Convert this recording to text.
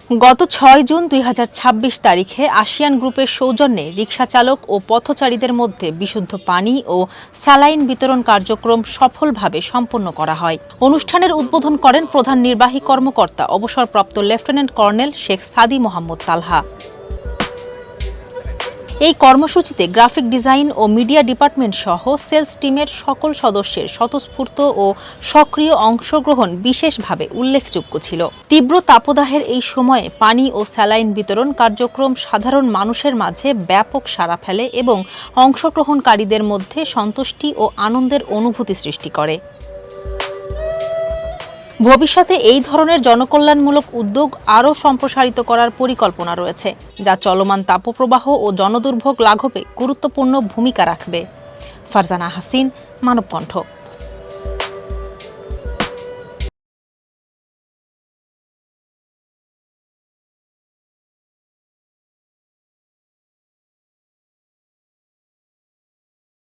গত ৬ জুন ২০২৬ তারিখে আসিয়ান গ্রুপের সৌজন্যে রিকশাচালক ও পথচারীদের মধ্যে বিশুদ্ধ পানি ও স্যালাইন বিতরণ কার্যক্রম সফলভাবে সম্পন্ন করা হয়। অনুষ্ঠানের উদ্বোধন করেন প্রধান নির্বাহী কর্মকর্তা অবসরপ্রাপ্ত লেফটেন্যান্ট কর্নেল শেখ সাদি মোহাম্মদ তালহা। এই কর্মসূচিতে গ্রাফিক ডিজাইন ও মিডিয়া ডিপার্টমেন্ট সহ সেলস টিমের সকল সদস্যের স্বতঃস্ফূর্ত ও সক্রিয় অংশগ্রহণ বিশেষভাবে উল্লেখযোগ্য ছিল। তীব্র তাপদাহের এই সময়ে পানি ও স্যালাইন বিতরণ কার্যক্রম সাধারণ মানুষের মাঝে ব্যাপক সাড়া ফেলে এবং অংশগ্রহণকারীদের মধ্যে সন্তুষ্টি ও আনন্দের অনুভূতি সৃষ্টি করে। ভবিষ্যতে এই ধরনের জনকল্যাণমূলক উদ্যোগ আরও সম্প্রসারিত করার পরিকল্পনা রয়েছে, যা চলমান তাপপ্রবাহ ও জনদুর্ভোগ লাঘবে গুরুত্বপূর্ণ ভূমিকা রাখবে। ফারজানা হাসিন, মানবকণ্ঠ।